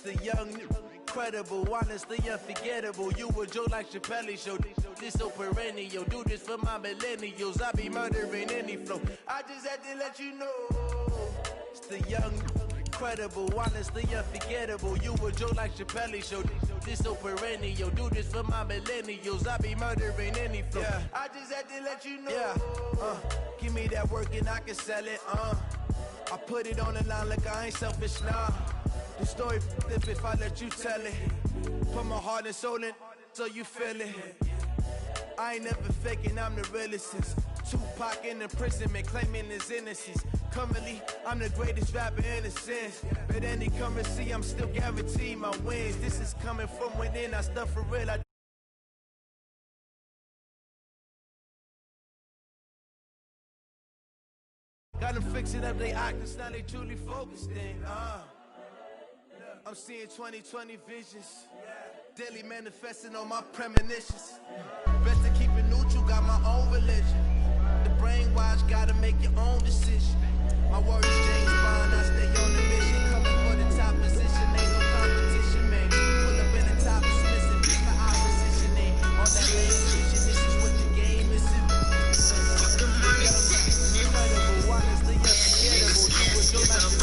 the young, incredible, honestly unforgettable. You a joke like Chappelle Show. This so perennial. Do this for my millennials. I be murdering any flow. I just had to let you know. It's the young, incredible, honestly unforgettable. You a joke like Chappelle Show. This so perennial. Do this for my millennials. I be murdering any flow. Yeah. I just had to let you know. Yeah. Give me that work and I can sell it. I put it on the line like I ain't selfish now. The story if I let you tell it. Put my heart and soul in so you feel it. I ain't never faking, I'm the realest since Tupac in imprisonment, claiming his innocence. Currently, I'm the greatest rapper in a sense. But any currency, I'm still guaranteed my wins. This is coming from within, I stuff for real. Got them fixing up they actors, now they truly focused in. I'm seeing 2020 visions. Daily manifesting on my premonitions. Best to keep it neutral, got my own religion. The brainwash, gotta make your own decision. My words James Bond, I stay on the mission. Coming for the top position, ain't no competition, man. Pull up in the top is missing, pick my opposition, ain't on that main vision. This is what the game is. Incredible, honestly unforgettable. You was your life.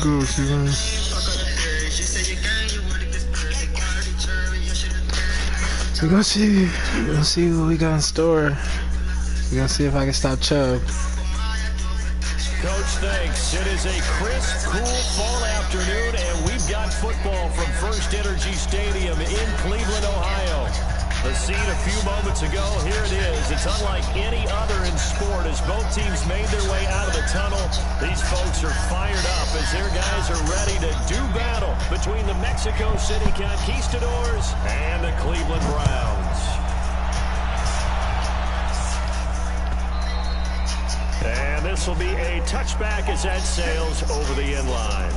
Gross, you know. So go see what we got in store. We're gonna see if I can stop Chubb. Coach thinks it is a crisp, cool fall afternoon, and we've got football from First Energy Stadium in Cleveland, Ohio. The scene a few moments ago, here it is. It's unlike any other in sport as both teams made their way out of the tunnel. These folks are fired up as their guys are ready to do battle between the Mexico City Conquistadors and the Cleveland Browns. And this will be a touchback as that sails over the end line.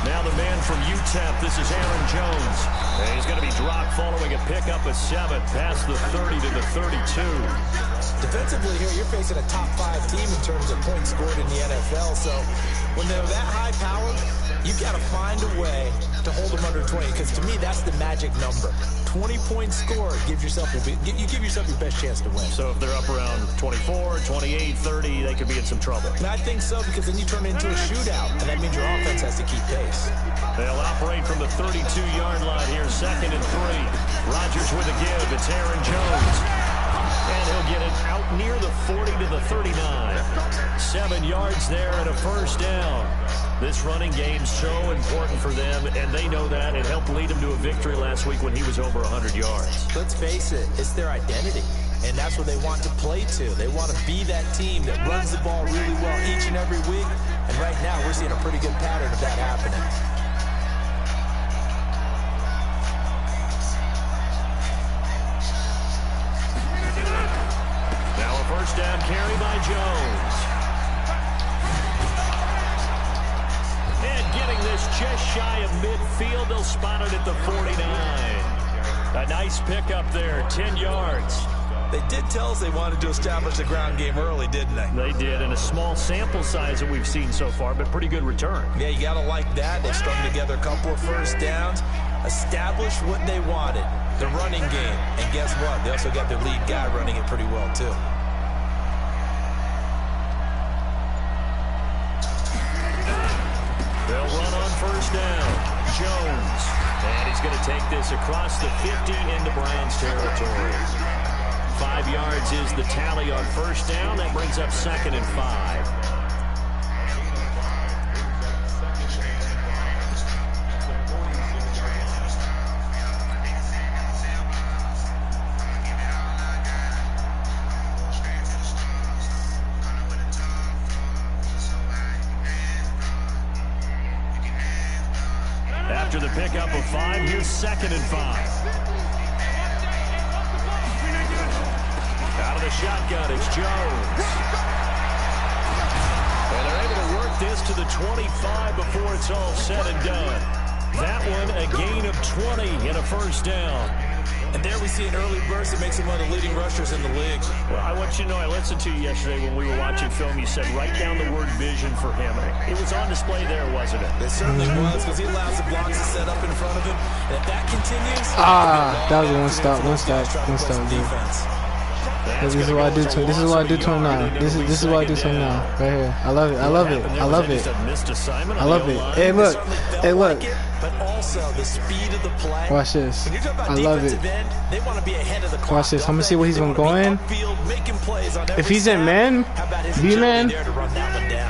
Now the man from UTEP, this is Aaron Jones. And he's going to be dropped following a pickup of 7 past the 30 to the 32. Defensively here, you're facing a top 5 team in terms of points scored in the NFL. So when they're that high powered, you've got to find a way to hold them under 20. Because to me, that's the magic number. 20 points scored gives yourself you give yourself your best chance to win. So if they're up around 24, 28, 30, they could be in some trouble. And I think so, because then you turn it into a shootout, and that means your offense has to keep pace. They'll operate from the 32-yard line here, 2nd and 3. Rodgers with a give. It's Aaron Jones. And he'll get it out near the 40 to the 39. 7 yards there and a first down. This running game's so important for them, and they know that. It helped lead them to a victory last week when he was over 100 yards. Let's face it, it's their identity, and that's what they want to play to. They want to be that team that runs the ball really well each and every week, and right now we're seeing a pretty good pattern of that happening. Now a first down carry by Jones. And getting this just shy of midfield, they'll spot it at the 49. A nice pickup there, 10 yards. They did tell us they wanted to establish the ground game early, didn't they? They did, in a small sample size that we've seen so far, but pretty good return. Yeah, you got to like that. They strung together a couple of first downs, established what they wanted, the running game. And guess what? They also got their lead guy running it pretty well, too. They'll run on first down. Jones. And he's going to take this across the 50 into Browns territory. 5 yards is the tally on first down. That brings up 2nd and 5. After the pickup of 5, here's 2nd and 5. Out of the shotgun, it's Jones. And they're able to work this to the 25 before it's all said and done. That one, a gain of 20 and a first down. And there we see an early burst that makes him one of the leading rushers in the league. Well, I want you to know, I listened to you yesterday when we were watching film. You said write down the word vision for him. It was on display there, wasn't it? It certainly was, because he allows the blocks to set up in front of him. And if that continues... that was one stop, dude. This is what I do to him. This is what I do to him now. This is what I do to him now. Right here. I love it. I love it. I love it. I love it. Hey, look. Hey, look. But also the speed of the play. Watch this. I love it. They want to be ahead of the clock. Watch this. I'm gonna see where he's gonna go in. If he's in man, B-man.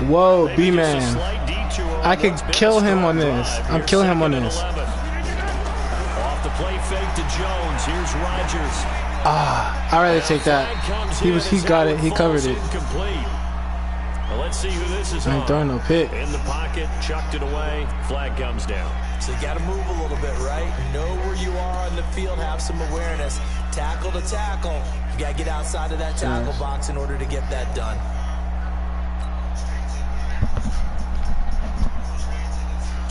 Whoa, B-man. I could kill him on this. I'm killing him on this. Off the play fake to Jones. Here's Rodgers. I'd rather take that. He got it. He covered it. Well, let's see who this is. I ain't throwing no pick. In the pocket, chucked it away. Flag comes down. So you got to move a little bit, right? Know where you are on the field. Have some awareness. Tackle to tackle. You got to get outside of that tackle box in order to get that done.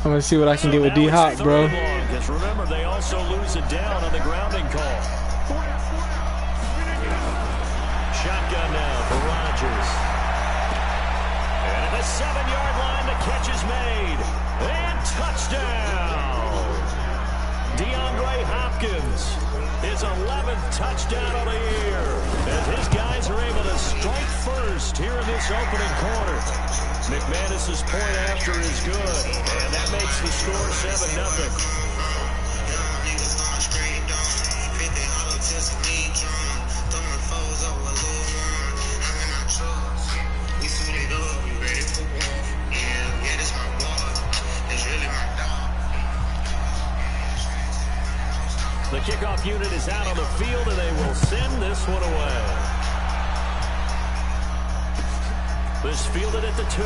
I'm gonna see what I can get with D-Hop, bro. Because remember, they also lose it down on the grounding call. Shotgun now for Rodgers. And at the 7-yard line, the catch is made. And touchdown! DeAndre Hopkins, his 11th touchdown of the year. As his guys are able to strike first here in this opening quarter. McManus's point after is good. And that makes the score 7-0. The kickoff unit is out on the field, and they will send this one away. This fielded at the 2.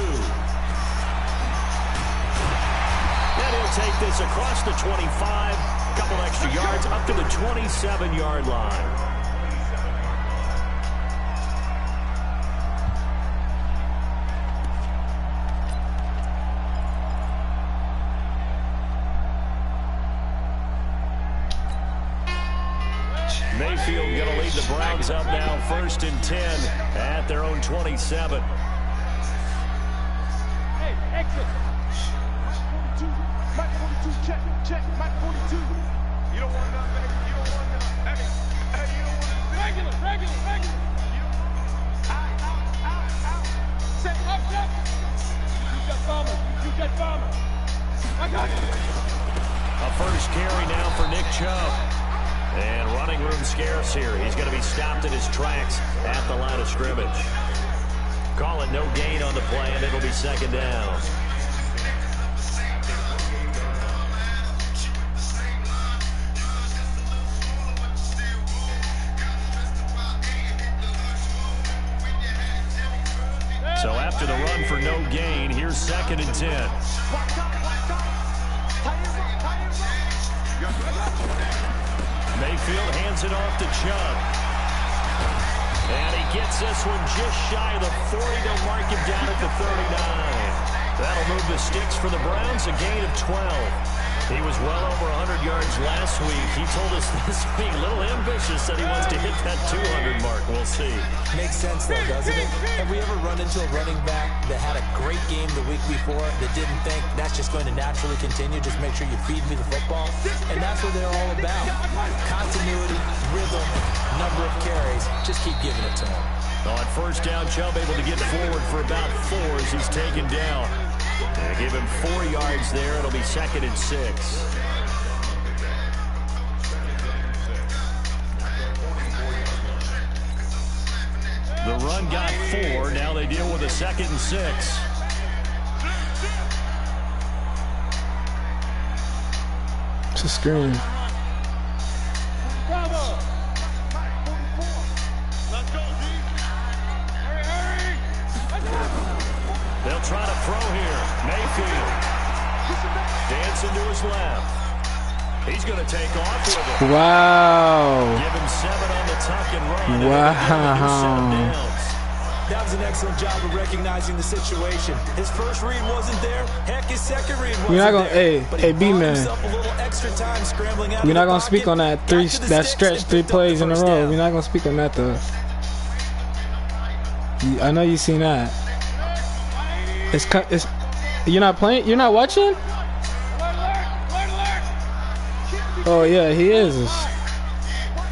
And he'll take this across the 25. A couple extra yards up to the 27-yard line. Mayfield going to lead the Browns up now, 1st and 10 at their own 27. Hey, exit. Mike 42, check, Mike 42. You don't want none, baby. You don't want none. Hey, you don't want none. Regular. Out. Set up. You got bomber. I got you. A first carry now for Nick Chubb. And running room scarce here. He's going to be stopped in his tracks at the line of scrimmage. Call it no gain on the play, and it'll be 2nd down. So after the run for no gain, here's 2nd and 10. Mayfield hands it off to Chubb. And he gets this one just shy of the 40. They'll mark him down at the 39. That'll move the sticks for the Browns, a gain of 12. He was well over 100 yards last week. He told us this week, a little ambitious, that he wants to hit that 200 mark. We'll see. Makes sense, though, doesn't it? Have we ever run into a running back that had a great game the week before that didn't think that's just going to naturally continue? Just make sure you feed me the football. And that's what they're all about. Continuity, rhythm, number of carries. Just keep giving it to him. On 1st down, Chubb able to get forward for about 4 as he's taken down. And give him 4 yards there. It'll be 2nd and 6. The run got 4. Now they deal with a 2nd and 6. It's a screen. They'll try to throw here. Mayfield. Dancing to his left. He's going to take off with it. Wow. Give him 7 on the tuck and run. Wow. That was an excellent job of recognizing the situation. His first read wasn't there. Heck, his second read wasn't We're not gonna, there. hey, B-man. We're not gonna speak on that stretch 3 plays in a row. We're not gonna speak on that though. I know you seen that. It's you're not playing. You're not watching. Oh yeah, he is.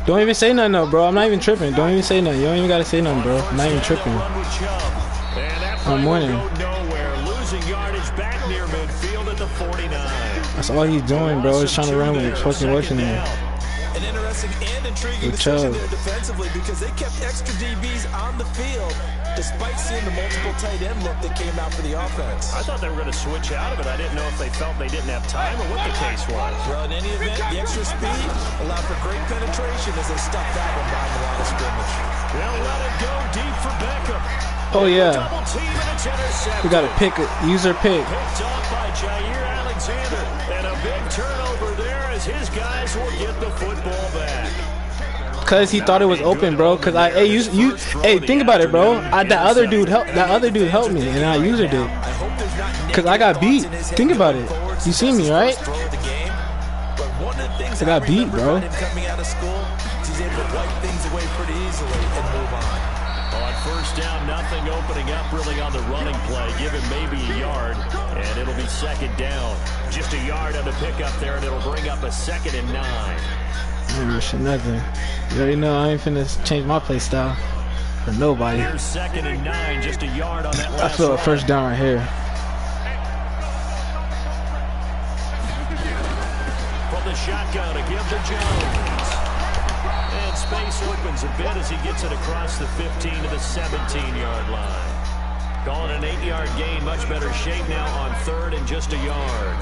Don't even say nothing, though, bro. I'm not even tripping. Don't even say nothing. You don't even gotta say nothing, bro. I'm not even tripping. I'm winning. That's all he's doing, bro. He's trying to run with fucking watching him. An interesting and intriguing decision there defensively because they kept extra DBs on the field despite seeing the multiple tight end look that came out for the offense. I thought they were going to switch out of it. I didn't know if they felt they didn't have time or what the case was. Well, in any event, the extra speed allowed for great penetration as they stuck that one behind the line of scrimmage. They'll let it go deep for Beckham. Oh yeah. We got a pick, user pick. Picked off by Jair Alexander, and a big turnover there as his guys will get the football back. Cause he thought it was open, bro. Cause hey, think about it, bro. That other dude helped me, and I user did. Cause I got beat. Think about it. You see me, right? I got beat, bro. First down, nothing opening up really on the running play. Give him maybe a yard, and it'll be second down. Just a yard on the pickup there, and it'll bring up a 2nd and 9. I ain't rushing nothing. You already know I ain't finna change my play style for nobody. Here's 2nd and 9, just a yard on that last I feel a first down right here. From the shotgun to give to Jones. And space opens a bit as he gets it across the 15 to the 17-yard line. Calling an 8-yard gain, much better shape now on 3rd and just a yard.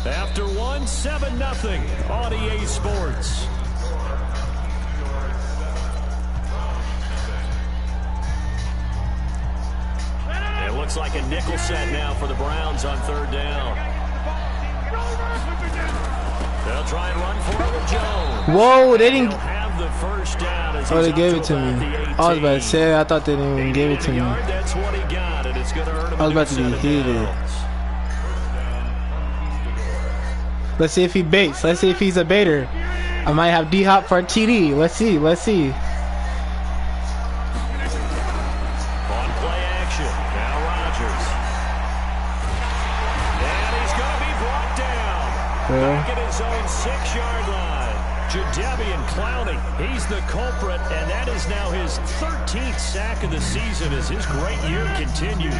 After 1, 7-0 on EA Sports. It looks like a nickel set now for the Browns on 3rd down. They'll try and run for it with Jones. Whoa, they didn't have the first down as they gave it to me. I was about to say, I thought they didn't even give it to me. That's what he got, and it's going to hurt him. I was about to be heated. Let's see if he baits. Let's see if he's a baiter. I might have D-Hop for a TD. Let's see. Let's see. On play action. Now Rodgers. And he's going to be brought down. Back at his own 6-yard line. Jadeveon Clowney, he's the culprit, and that is now his 13th sack of the season as his great year continues.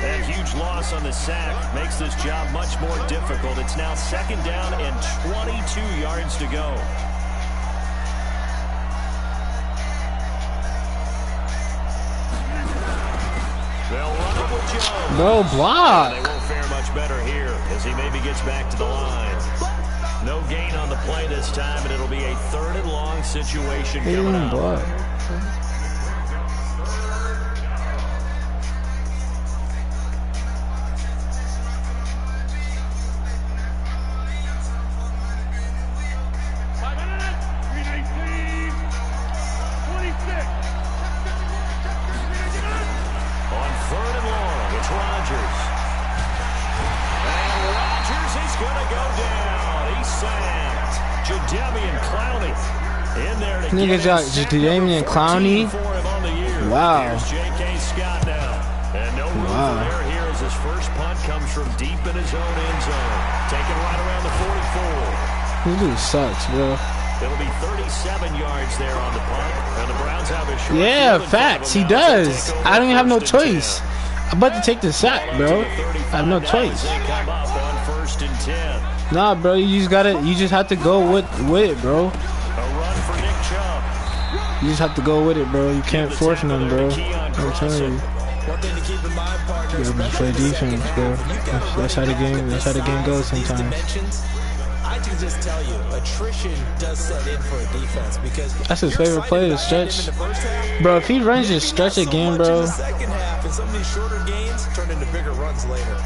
That huge loss on the sack makes this job much more difficult. It's now 2nd down and 22 yards to go. They'll run it with Jones. No block. They won't fare much better here as he maybe gets back to the line. No gain on the play this time, and it'll be a 3rd and long situation coming up. On 3rd and long, it's Rodgers. And Rodgers is going to go down. He's sacked. Jadeveon Clowney in there to Nigga, Jadeveon Clowney. Wow. Here's J.K. Scott now. And no room for error here as his first punt comes from deep in his own end zone. Taken right around the 44. This dude sucks, bro. It'll be 37 yards there on the punt. And the Browns have a short Yeah, facts. He does. I don't even have no choice. I'm about to take the sack, bro. I have no choice. Nah, bro. You just have to go with it, bro. You just have to go with it, bro. You can't force none, bro. I'm telling you. You gotta play defense, bro. That's how the game goes sometimes. I can just tell you, attrition does set in for a defense because that's his favorite play to stretch. Bro, if he runs his stretch again, bro. In the second half, and some of these shorter gains turn into bigger runs later.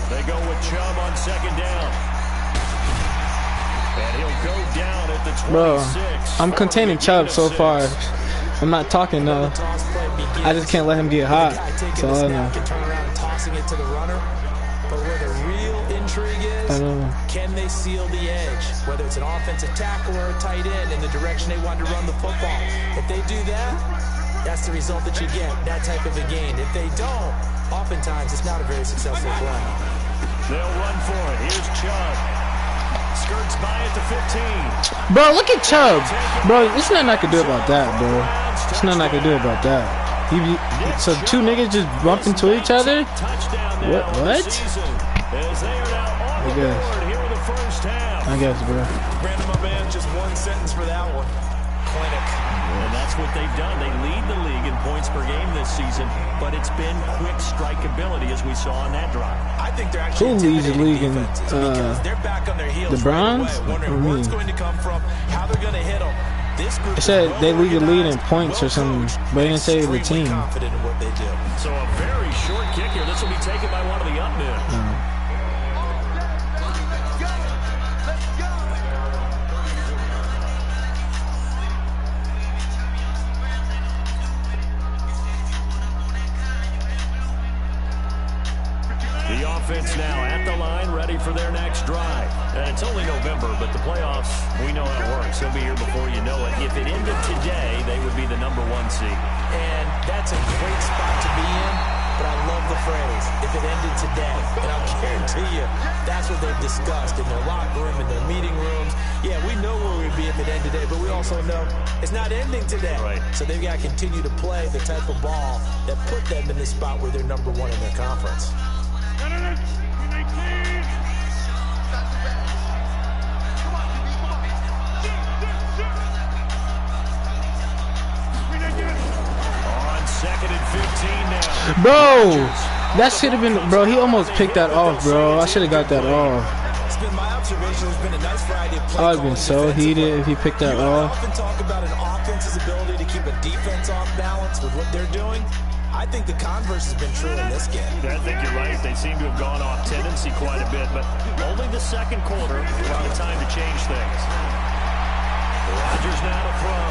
They go with Chubb on second down. And he'll go down at the 26. Bro, I'm containing Chubb so far. I'm not talking though. I just can't let him get hot. That's all I know. Turn around and tossing it to the runner. But where the real intrigue is, can they seal the edge? Whether it's an offensive tackle or a tight end in the direction they want to run the football. If they do that, that's the result that you get, that type of a gain. If they don't, oftentimes it's not a very successful play. They'll run for it. Here's Chubb. Skirts by at the 15. Bro, look at Chubb. Bro, there's nothing I can do about that, bro. There's nothing I can do about that. So two niggas just bump into each other? What? I guess, bro. Brandon, my man, just one sentence for that one. Clinic. And that's what they've done. They lead the league in points per game this season, but it's been quick strikeability as we saw on that drive. I think they're actually who leads the league in they're back on their heels the Browns? Right away, wondering where it's going to come from, how they're going to hit them. This group it said they lead the lead in points or something, but they didn't say the team. Confident in what they do. So a very short kick here. This will be taken by one of the up men. The offense now at the line, ready for their next drive. And it's only November, but the playoffs, we know how it works. They'll be here before you know it. If it ended today, they would be the #1 seed. And that's a great spot to be in, but I love the phrase, if it ended today. And I'll guarantee you, that's what they've discussed in their locker room, in their meeting rooms. Yeah, we know where we'd be if it ended today, but we also know it's not ending today. Right. So they've got to continue to play the type of ball that put them in the spot where they're #1 in their conference. On second and 15 now. Bro, that should have been, bro, he almost picked that off, bro. I should have got that off. It's been my observation, there's been a nice variety of play I would have been so heated if he picked that off. often talk about an offense's ability to keep a defense off balance with what they're doing. I think the converse has been true in this game. I think you're right. They seem to have gone off tendency quite a bit, but only the second quarter will have time to change things. Rodgers now to throw.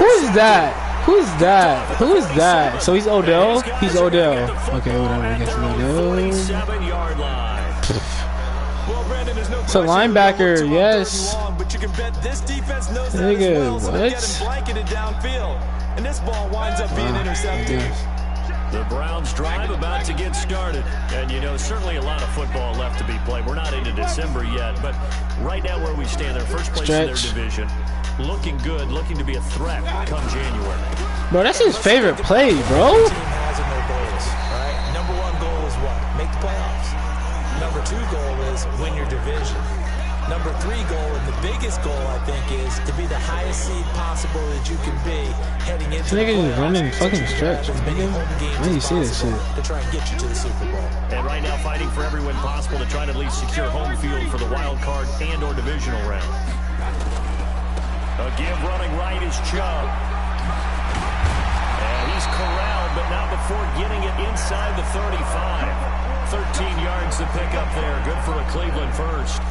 Who's that? Who's that? Who is that? So he's Odell? He's Odell. Okay, whatever. I guess he's Odell. 7-yard line. It's a linebacker, yes. But you can bet this defense knows that Nigga, as well, so they what? get him blanketed downfield. And this ball winds up being intercepted. The Browns drive about to get started. And, you know, certainly a lot of football left to be played. We're not into December yet, but right now where we stand, they're first place in their division. Looking good, looking to be a threat come January. Bro, that's his favorite play, bro. Team has in their goals, right? #1 goal is what? Make the playoffs. #2 goal is win your division. #3 goal, and the biggest goal, I think, is to be the highest seed possible that you can be heading into the This nigga just playoffs. running fucking stretch, nigga. Why do you see this shit? To try and get you to the Super Bowl. And right now fighting for every win possible to try to at least secure home field for the wild card and or divisional round. A give running right is Chubb. And he's corralled, but not before getting it inside the 35. 13 yards to pick up there. Good for a Cleveland first.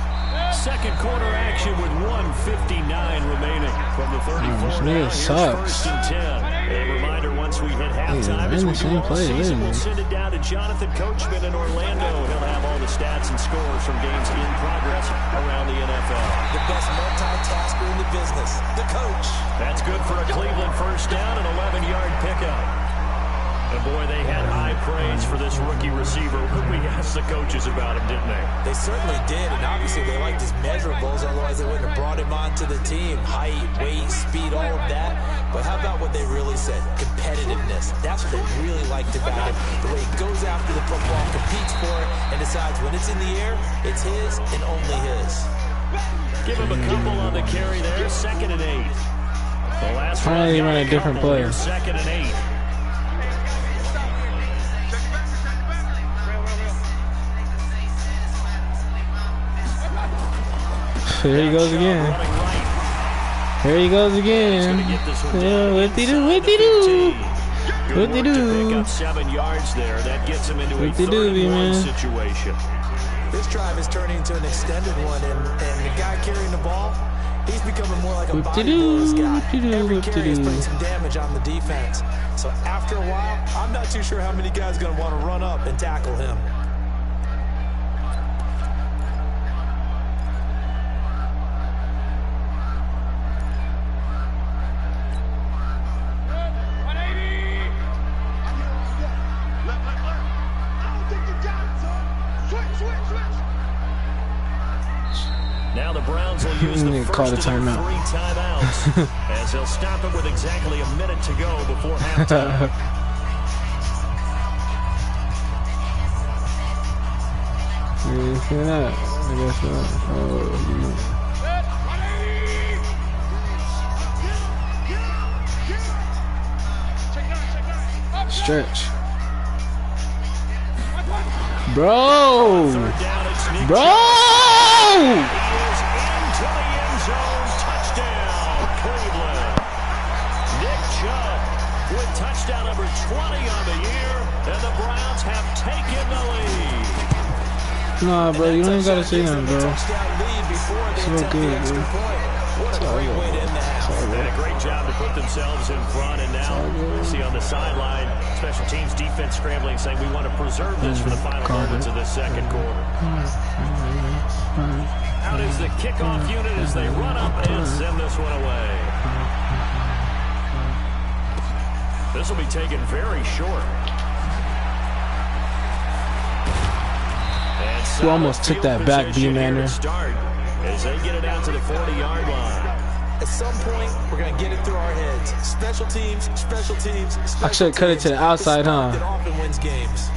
Second quarter action with 1:59 remaining from the 34. This Now nigga here's sucks. 1st and 10. A reminder once we hit halftime as we do all season, we'll send it down to Jonathan Coachman in Orlando. He'll have all the stats and scores from games in progress around the NFL. The best multitasker in the business, the coach. That's good for a Cleveland first down and 11-yard pickup. And boy, they had high praise for this rookie receiver when we asked the coaches about him, didn't they? They certainly did, and obviously they liked his measurables, otherwise they wouldn't have brought him onto the team. Height, weight, speed, all of that. But how about what they really said? Competitiveness. That's what they really liked about him. The way he goes after the football, competes for it, and decides when it's in the air, it's his and only his. Give him a couple on the carry there. 2nd and 8. The last Why did he run a different play? 2nd and 8. Here he goes again. Here he goes again. What-de-do, what-de-do. What-de-do. Pick up 7 yards there. That gets him into a 31 situation. This drive is turning into an extended one, and the guy carrying the ball, he's becoming more like a bodybuilder's guy. Every carry is putting some damage on the defense. So after a while, I'm not too sure how many guys are going to want to run up and tackle him. Now the Browns will use the first of their 3 timeouts as they'll stop it with exactly a minute to go before halftime. You see that? I guess not. Oh, stretch. Bro! Bro! Touchdown number 20 on the year, and the Browns have taken the lead. Nah, bro, you ain't gotta say nothing, bro. It's all good, bro. Did a great job to put themselves in front, and now we see on the sideline, special teams defense scrambling, saying we want to preserve this for the final moments of the second quarter. Out is the kickoff unit as they run up and send this one away. This will be taken very short. You almost took that back, B-Manner. As they get it out to the 40-yard line. At some point, we're going to get it through our heads. Special teams, special teams, special I should cut it to the outside, huh? That often wins games.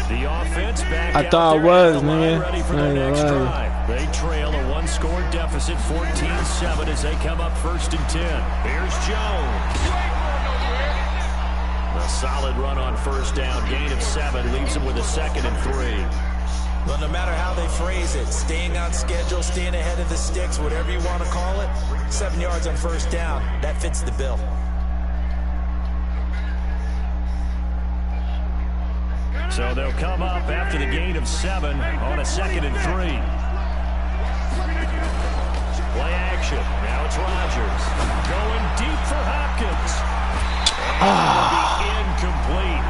The offense back I thought it was, nigga. ready for their next drive. They trail a 1-score deficit, 14-7, as they come up 1st and 10. Here's Jones. A solid run on 1st down, gain of 7, leaves him with a 2nd and 3. Well, no matter how they phrase it, staying on schedule, staying ahead of the sticks, whatever you want to call it, 7 yards on 1st down, that fits the bill. So they'll come up after the gain of 7 on a 2nd and 3. Play action. Now it's Rodgers. Going deep for Hopkins. And it'll be incomplete.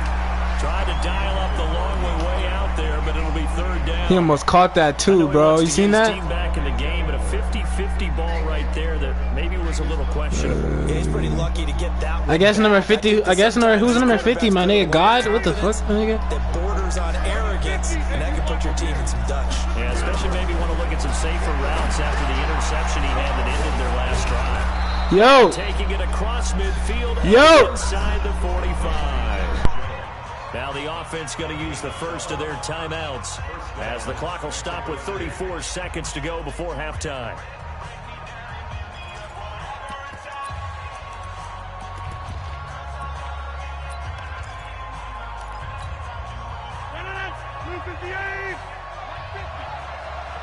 Tried to dial up the long way out there, but it'll be 3rd down. He almost caught that too, bro. You seen that? Team back in the game, but a 50-50 ball right there that maybe was a little questionable. Yeah, he's pretty lucky to get that one. I guess number 50. I guess who's number 50? My nigga God. What the fuck, my nigga? That borders on arrogance, and that can put your team in some Dutch. Yeah, especially maybe want to look at some safer routes after the interception he had that ended their last drive. Yo. Taking it across midfield and Yo. inside the 45. Now the offense going to use the first of their timeouts as the clock will stop with 34 seconds to go before halftime.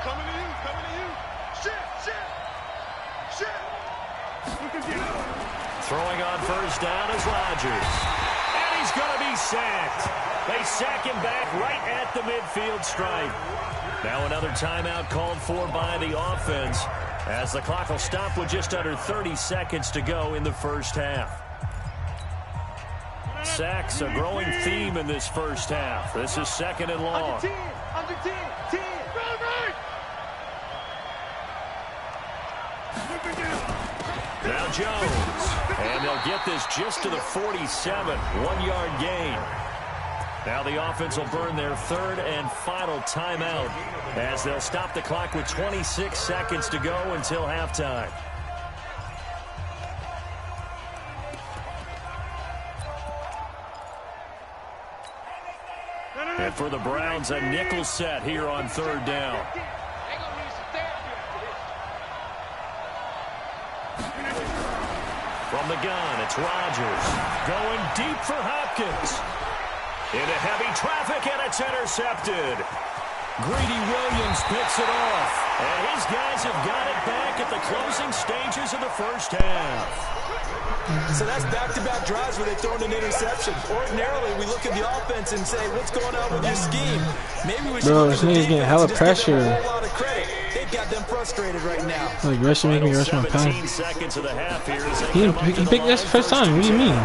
Coming to you. Shit. Throwing on 1st down is Rodgers. And he's going to be sacked. They sack him back right at the midfield stripe. Now another timeout called for by the offense as the clock will stop with just under 30 seconds to go in the 1st half. Sacks, a growing theme in this 1st half. This is 2nd and long. Under 10. Now Jones, and they'll get this just to the 47, 1-yard gain. Now the offense will burn their 3rd and final timeout as they'll stop the clock with 26 seconds to go until halftime. And for the Browns, a nickel set here on 3rd down. From the gun, it's Rodgers. Going deep for Hopkins. Into heavy traffic, and it's intercepted. Greedy Williams picks it off. And his guys have got it back at the closing stages of the first half. So that's back-to-back drives where they throw in an interception. Ordinarily, we look at the offense and say, what's going on with your scheme? Maybe we should look at the defense getting hella and just pressure. give them a whole lot of credit. They've got them frustrated right now. Like, rushing, making me rush my pass. 17 seconds of the half here. He picked this first time. What do you mean?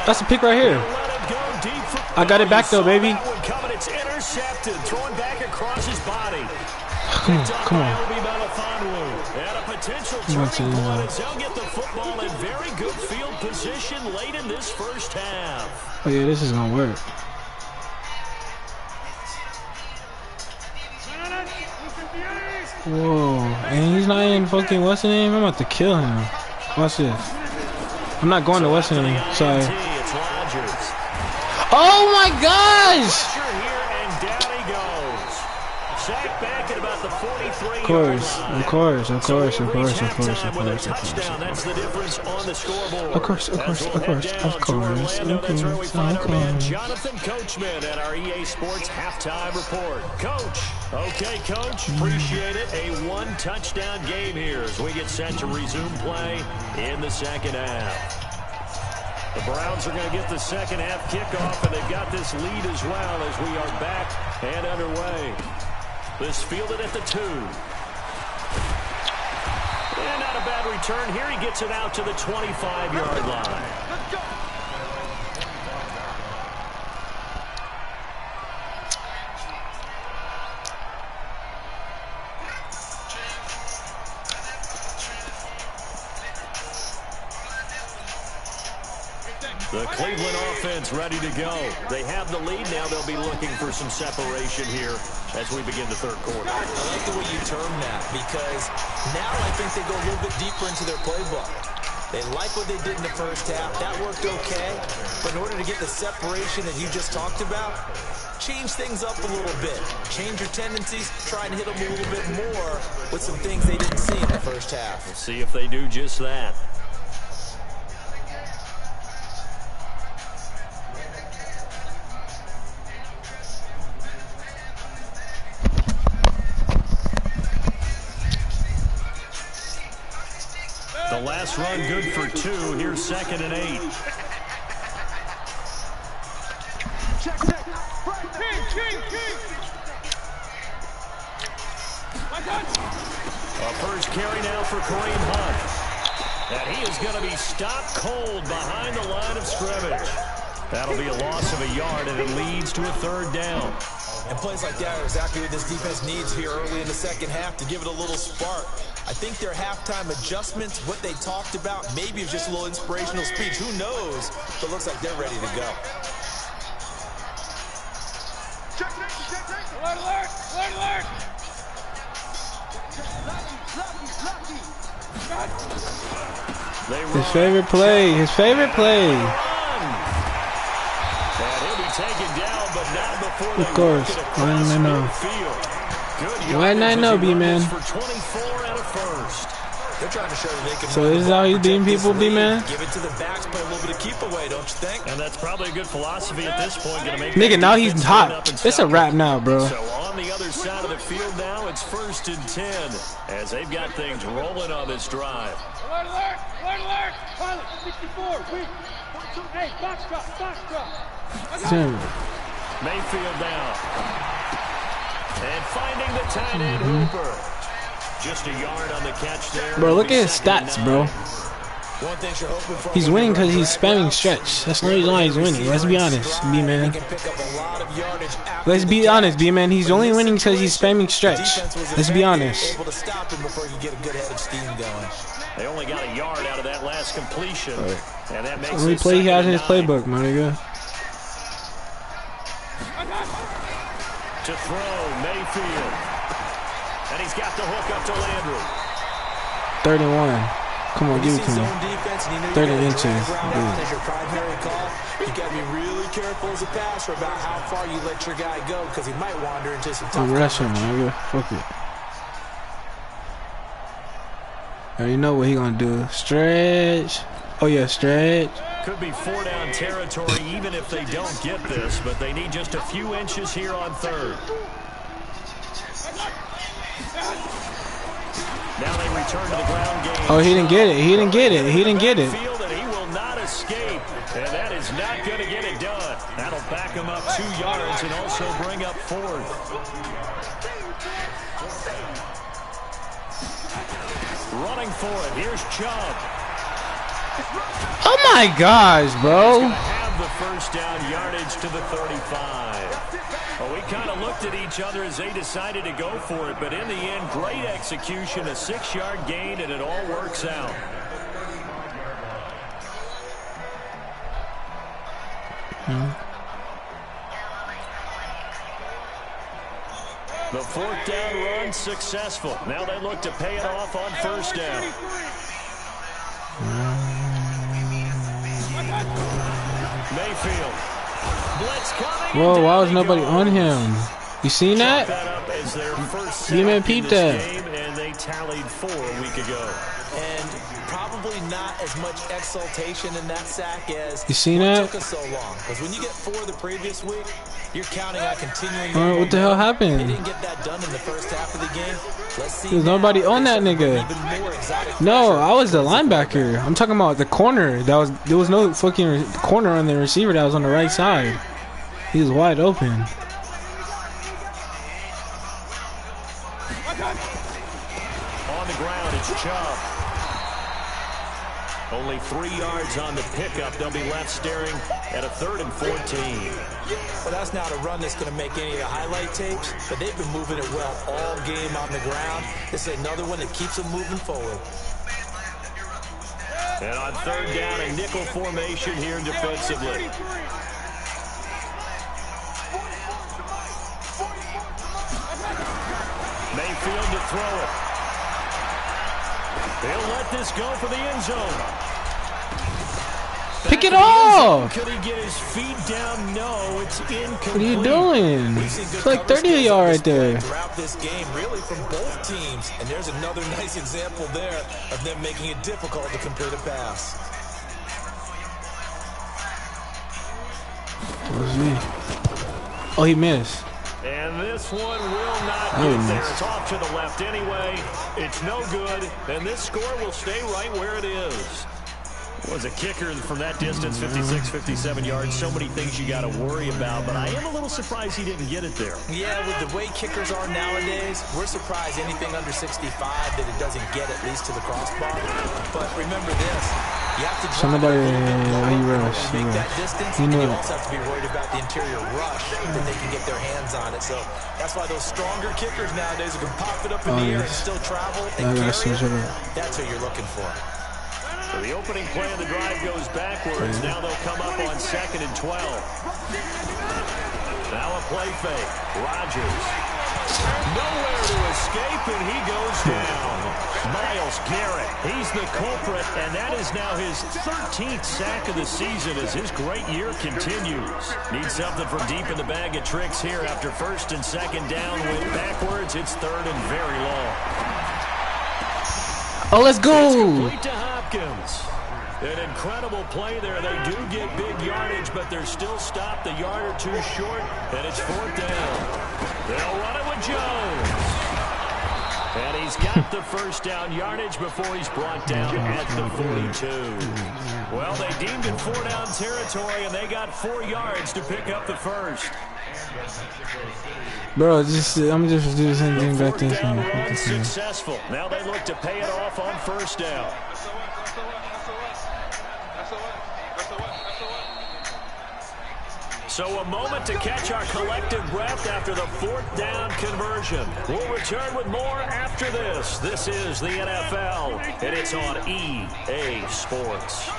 That's a pick right here. I got it back though, baby. It's intercepted, throwing back across his body. Come on, come on. And a potential turning point as they'll get the football in very good field position late in this first half. Oh yeah, this is gonna work. Whoa, and he's not in fucking what's the name? I'm about to kill him. Watch this. I'm not going to what's the name. Sorry. Oh my gosh! Sack back at about the 43. Of course. Touchdown. That's the difference on the scoreboard. Of course. Jonathan Coachman at our EA Sports halftime report. Coach. Okay, Coach. Appreciate it. A one-touchdown game here as we get set to resume play in the second half. The Browns are going to get the second half kickoff, and they've got this lead as well as we are back and underway. This fielded at the 2. And not a bad return here. He gets it out to the 25-yard line. The Cleveland offense ready to go. They have the lead now. They'll be looking for some separation here as we begin the third quarter. I like the way you term that because now I think they go a little bit deeper into their playbook. They like what they did in the first half. That worked okay. But in order to get the separation that you just talked about, change things up a little bit. Change your tendencies. Try and hit them a little bit more with some things they didn't see in the first half. We'll see if they do just that. The last run good for 2. Here's 2nd and 8. A first carry now for Kareem Hunt. And he is going to be stopped cold behind the line of scrimmage. That'll be a loss of a yard, and it leads to a 3rd down. And plays like that are exactly what this defense needs here early in the second half to give it a little spark. I think their halftime adjustments, what they talked about, maybe it's just a little inspirational speech. Who knows? But it looks like they're ready to go. Alert! His favorite play. And he'll be taken down, but not before they of course. Why didn't I know? Why didn't I know, B-Man? For 24 and a first. They're trying to show that they can. So this is how he's beating people, B-Man? Give it to the backs, play a little bit of keep away, don't you think? And that's probably a good philosophy at this point. Gonna make Nigga, now he's hot. It's a wrap now, bro. So on the other side of the field now, it's 1st and 10 as they've got things rolling on this drive. Alert! Pilot, 64, wait. Hey, box drop. Mayfield down. And finding the tight end Hooper. Just a yard on the catch there. Bro, look at his stats, bro. One thing you're hoping for. He's winning because he's spamming stretch. That's the reason why he's winning. Let's be honest, B-Man. Let's be honest, B-Man. He's only winning because he's spamming stretch. Let's be honest. Able to stop him before you get a good head of steam going. They only got a yard out of that last completion. And that makes Only play he has in his playbook, my nigga. To throw, Mayfield. And he's got the hook up to Landry. 31. Come on, give it to me. 30 inches. As your primary call, you got to be really careful as a passer about how far you let your guy go because he might wander into some tough I'm rushing, nigga. Fuck it. I already know what he gonna do. Stretch. Oh yeah, stretch. Could be 4-down territory even if they don't get this, but they need just a few inches here on third. Now they return to the ground game. Oh, he didn't get it. He didn't get it. He didn't get it. Feel that he will not escape, and that is not going to get it done. That'll back him up 2 yards and also bring up 4th. Running for it. Here's Chubb. Oh my gosh, bro. Have the first down yardage to the 35. Well, we kind of looked at each other as they decided to go for it, but in the end, great execution, a 6-yard gain, and it all works out. The 4th down run successful. Now they look to pay it off on first down. Mayfield. Blitz coming. Whoa, why was nobody on him? You seen that? You man peeped that. And they tallied 4 a week ago. And probably not as much exultation in that sack as you seen that? Took us so long. Because when you get 4 the previous week, you're counting on continuing. What the hell happened? They didn't get that done in the first half of the game. Let's see. There's nobody on that nigga. No, I was the linebacker. I'm talking about the corner. There was no fucking corner on the receiver that was on the right side. He was wide open. On the ground, it's Chubb. Only 3 yards on the pickup. They'll be left staring at a 3rd and 14. Well, that's not a run that's going to make any of the highlight tapes, but they've been moving it well all game on the ground. This is another one that keeps them moving forward. And on 3rd down, a nickel formation here defensively. Mayfield to throw it. They'll let this go for the end zone. Pick it off! Could he get his feet down? No, it's incomplete. What are you doing? It's like 30 yards right there. Throughout this game, really from both teams, and there's another nice example there of them making it difficult to complete a pass. Oh, he missed. And this one will not get there. It's off to the left anyway. It's no good. And this score will stay right where it is. Was a kicker from that distance, 56, 57 yards. So many things you got to worry about, but I am a little surprised he didn't get it there. Yeah, with the way kickers are nowadays, we're surprised anything under 65 that it doesn't get at least to the crossbar. But remember this, you have to somebody rush. Make that distance, and you also have to be worried about the interior rush that they can get their hands on it. So that's why those stronger kickers nowadays who can pop it up in the air and still travel and carry it, that's what you're looking for. So the opening play of the drive goes backwards. Now they'll come up on 2nd and 12. Now a play fake. Rodgers. Nowhere to escape, and he goes down. Myles Garrett. He's the culprit, and that is now his 13th sack of the season as his great year continues. Needs something from deep in the bag of tricks here after 1st and 2nd down. Went backwards. It's 3rd and very long. Oh, let's go. It's complete to Hopkins. An incredible play there. They do get big yardage, but they're still stopped a yard or 2 short, and it's 4th down. They'll run it with Jones. And he's got the first down yardage before he's brought down at the 42. Well, they deemed it 4-down territory, and they got 4 yards to pick up the first. Bro, I'm just do the same thing back there. Successful. Now they look to pay it off on 1st down. So a moment to catch our collective breath after the 4th down conversion. We'll return with more after this. This is the NFL, and it's on EA Sports.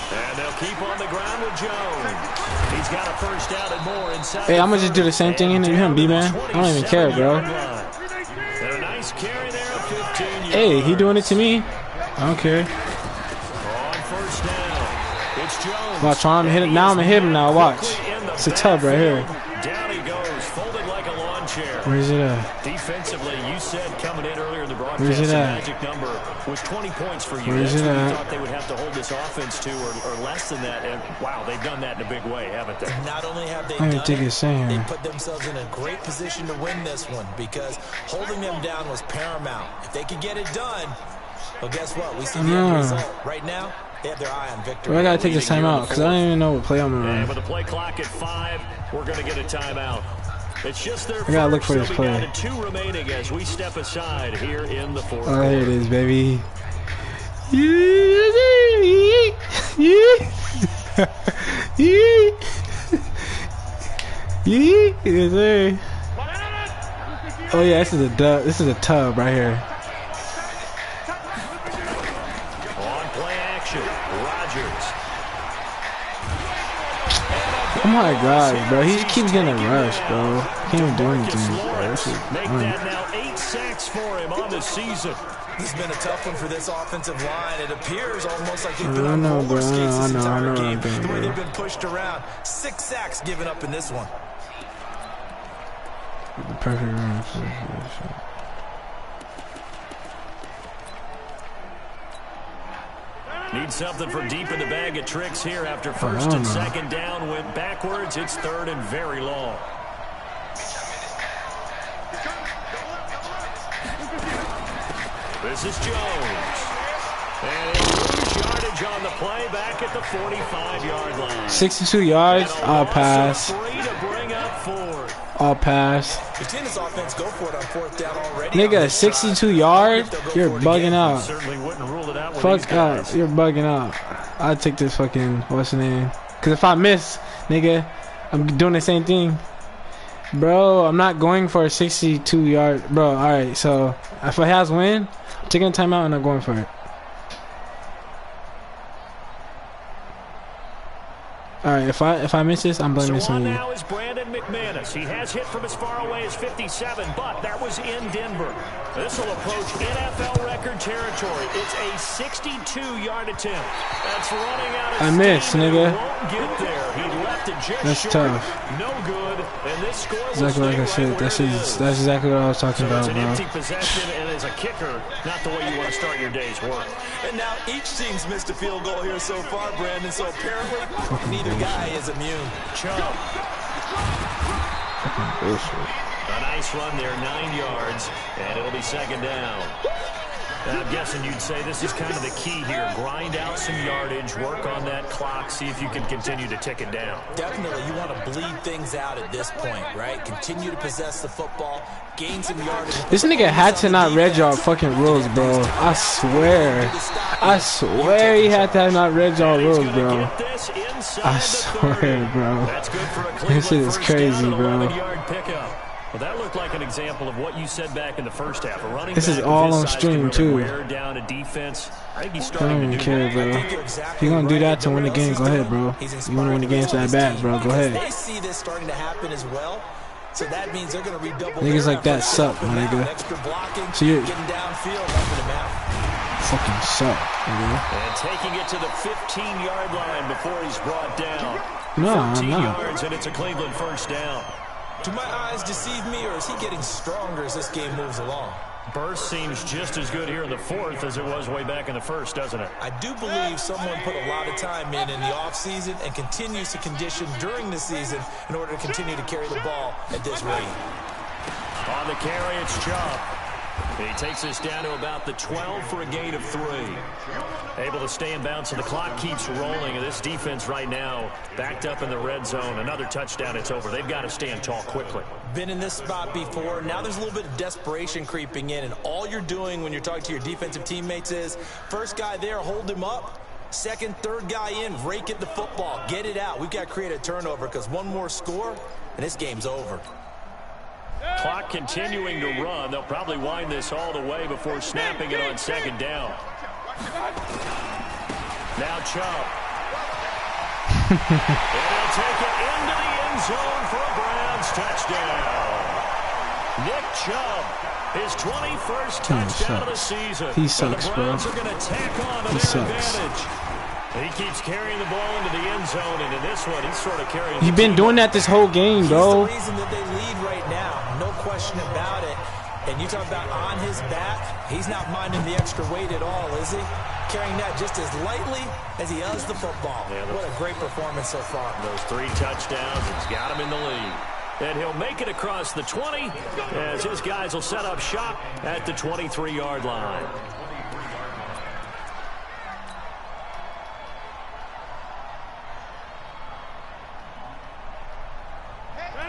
And they'll keep on the ground with Jones. He's got a first down and more inside. Hey, I'm going to just do the same thing in him, B-man. I don't even care, bro. And a nice carry there of 15 yards. Hey, he doing it to me. I don't care. On 1st down, it's Jones. Watch, I'm hit him. Now I'm going to hit him now. Watch. It's a tub right here. Down he goes, folded like a lawn chair. Where's it at? Defensively, you said coming in earlier in the broadcast, Where's it at? magic number was 20 points for you. Where's That's it what you at? thought they would have to hold this offense to, or less than that. And wow, they've done that in a big way, haven't they? Not only have they I done didn't think it, it's saying. they put themselves in a great position to win this one because holding them down was paramount. If they could get it done, well, guess what? We see the end result. Right now, they have their eye on victory. Well, I gotta take this timeout because I don't even know what play I'm gonna And run. with the play clock at 5, we're going to get a timeout. It's just their I gotta look for first. this They'll be play. down to 2 remaining as we step aside here in the fourth Oh, quarter. here it is, baby. Yes, sir. Oh yeah, this is a dub. This is a tub right here. On play action, Rodgers. Oh my god, bro. He just keeps getting a rush, bro. Can't even do anything, bro. This is Make annoying. that now 8 sacks for him on the season. This has been a tough one for this offensive line. It appears almost like they've been I on know, roller bro. skates I this know entire what game. I'm doing, The way bro. they've been pushed around. 6 sacks given up in this one. The perfect run for this shit. Need something for deep in the bag of tricks here after first and second down went backwards. It's third and very long. This is Jones. And he'll lose yardage on the play back at the 45-yard line. 62 yards. And a I'll loss of pass. 3 to bring up 4. I'll pass. If Tennis offense go for it on 4th down already. Nigga, 62 yards? You're bugging out. Certainly wouldn't rule it out with Fuck these guys. out. You're bugging out. I'll take this fucking, what's the name? Because if I miss, nigga, I'm doing the same thing. Bro, I'm not going for a 62 yard. Bro, alright, so if I has win, I'm taking a timeout and I'm going for it. Alright, if I miss this, I'm blaming this So on on you. now is Brandon McManus. He has hit from as far away as 57, but that was in Denver. This will approach NFL record territory. It's a 62-yard attempt. That's running out of I missed, steam. nigga. Won't get there. He left it just That's short. tough. No good. And this score will Exactly like I stay said. right where it is. That's exactly what I was talking So about, it's an bro. empty possession, and as a kicker, not the way you want to start your day's work. And now each team's missed a field goal here so far, Brandon. So apparently, neither guy is immune. Chubb. Bullshit. A nice run there, 9 yards, and it'll be second down. And I'm guessing you'd say this is kind of the key here. Grind out some yardage, work on that clock, see if you can continue to tick it down. Definitely, you want to bleed things out at this point, right? Continue to possess the football, gain some yardage. This nigga had to not read y'all fucking rules, bro. I swear. I swear he had to have not read y'all He's rules, gonna bro. get this inside I the swear, 30. bro. That's good for a This Cleveland is first crazy, down, an bro. 11-yard pickup. Well, that looked like an example of what you said back in the first half. A running This is back of all his on size stream, can really too. wear down a defense. I think he's I starting don't to even do care, that. bro. Exactly If you're gonna do that to right. win the game, go ahead, bro. You wanna win the game so bad, bro, go ahead. They see this starting to happen as well. So that means they're going to redouble Niggas their like that efforts, suck, helping my out, nigga. extra blocking, So you're- getting downfield, helping them out. Fucking suck, nigga. And taking it to the 15-yard line before he's brought down. No, I'm 13 not. yards, and it's a Cleveland first down. Do my eyes deceive me, or is he getting stronger as this game moves along? Burst seems just as good here in the fourth as it was way back in the first, doesn't it? I do believe someone put a lot of time in the offseason and continues to condition during the season in order to continue to carry the ball at this rate. On the carry, it's Chubb. He takes us down to about the 12 for a gain of 3. Able to stay in bounds, so the clock keeps rolling. And this defense right now backed up in the red zone. Another touchdown, it's over. They've got to stand tall quickly. Been in this spot before. Now there's a little bit of desperation creeping in, and all you're doing when you're talking to your defensive teammates is, first guy there, hold him up. Second, third guy in, rake at the football. Get it out. We've got to create a turnover because one more score, and this game's over. Clock continuing to run. They'll probably wind this all the way before snapping it on second down. Now Chubb. And he'll take it into the end zone for a Browns touchdown. Nick Chubb, his 21st touchdown of the season. He sucks, and the bro. Browns are going to tack on to He their sucks. advantage. He keeps carrying the ball into the end zone, and in this one, he's sort of carrying. You've been doing that this whole game, He's bro. the reason that they lead right now. No question about it. And you talk about on his back. He's not minding the extra weight at all, is he? Carrying that just as lightly as he does the football. Yeah, what a great performance so far. Those 3 touchdowns, it's got him in the lead. And he'll make it across the 20 as his guys will set up shop at the 23-yard line.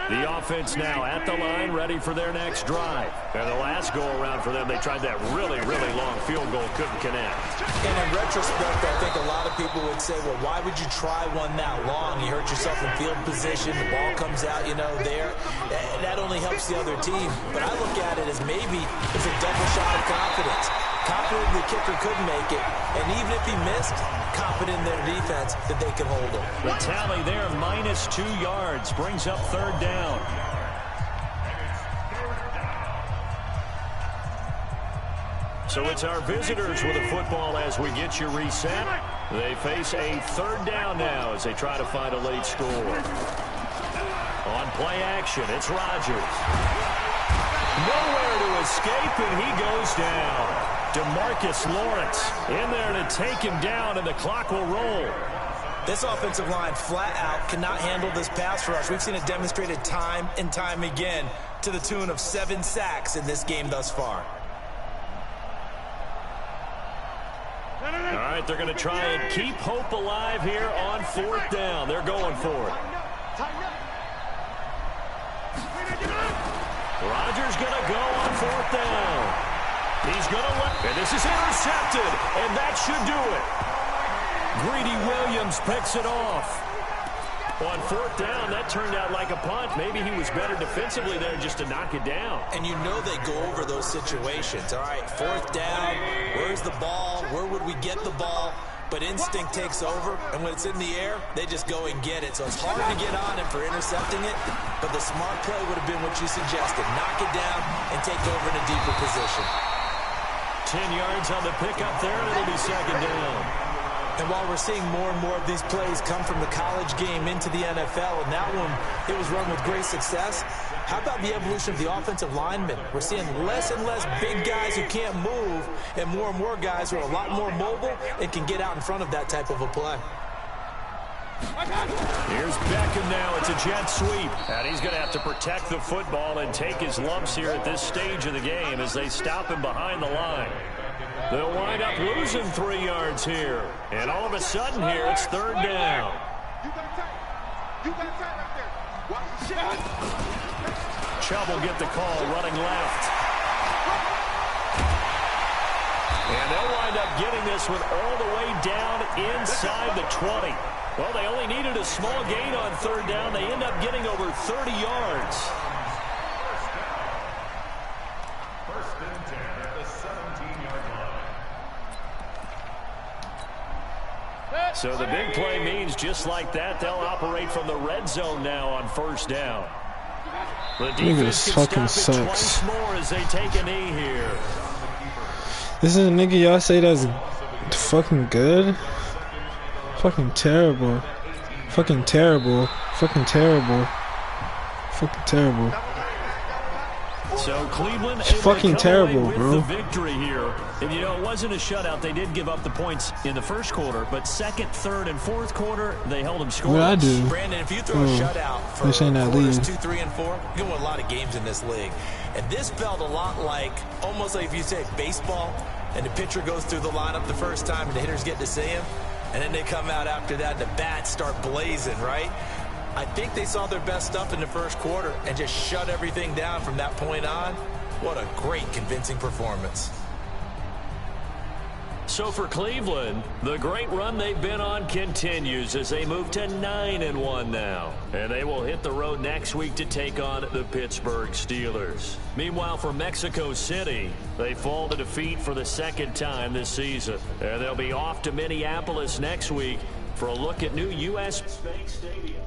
The offense now at the line, ready for their next drive. And the last go-around for them, they tried that really, really long field goal, couldn't connect. And in retrospect, I think a lot of people would say, well, why would you try one that long? You hurt yourself in field position, the ball comes out, there. That only helps the other team. But I look at it as maybe it's a double shot of confidence. Confident the kicker could make it, and even if he missed, confident in their defense that they can hold him. The tally there, -2 yards, brings up 3rd down. So it's our visitors with a football as we get you reset. They face a 3rd down now as they try to find a late score. On play action, it's Rodgers. Nowhere to escape, and he goes down. DeMarcus Lawrence in there to take him down, and the clock will roll. This offensive line flat out cannot handle this pass rush. We've seen it demonstrated time and time again to the tune of 7 sacks in this game thus far. All right, they're going to try and keep hope alive here on 4th down. They're going for it. Rodgers going to go on 4th down. He's going to let, and this is intercepted, and that should do it. Greedy Williams picks it off. On 4th down, that turned out like a punt. Maybe he was better defensively there just to knock it down. And they go over those situations. All right, 4th down, where's the ball? Where would we get the ball? But instinct takes over, and when it's in the air, they just go and get it. So it's hard to get on him for intercepting it, but the smart play would have been what you suggested. Knock it down and take over in a deeper position. 10 yards on the pickup there, and it'll be 2nd down. And while we're seeing more and more of these plays come from the college game into the NFL, and that one, it was run with great success, how about the evolution of the offensive linemen? We're seeing less and less big guys who can't move, and more guys who are a lot more mobile and can get out in front of that type of a play. Here's Beckham now. It's a jet sweep. And he's going to have to protect the football and take his lumps here at this stage of the game as they stop him behind the line. They'll wind up losing 3 yards here. And all of a sudden here, it's 3rd down. Chubb will get the call running left. And they'll wind up getting this one all the way down inside the 20. Well, they only needed a small gain on 3rd down. They end up getting over 30 yards. First and 10 at the 17-yard line. So the big play means just like that, they'll operate from the red zone now on 1st down. The defense can stop it twice more as they take a knee here. This is a nigga y'all say that's fucking good? Fucking terrible. Fucking terrible. Fucking terrible. Fucking terrible. So Cleveland fucking terrible, bro. The victory here. And it wasn't a shutout. They did give up the points in the first quarter, but 2nd, 3rd, and 4th quarter, they held them scoreless. What I do? Brandon, if you throw a shutout for quarters 2, 3, and 4, you can win a lot of games in this league. And this felt a lot like, almost like if you say baseball, and the pitcher goes through the lineup the first time, and the hitters get to see him, and then they come out after that, and the bats start blazing, right? I think they saw their best stuff in the first quarter and just shut everything down from that point on. What a great, convincing performance. So for Cleveland, the great run they've been on continues as they move to 9-1 now. And they will hit the road next week to take on the Pittsburgh Steelers. Meanwhile, for Mexico City, they fall to defeat for the 2nd time this season. And they'll be off to Minneapolis next week for a look at new U.S. Bank Stadium.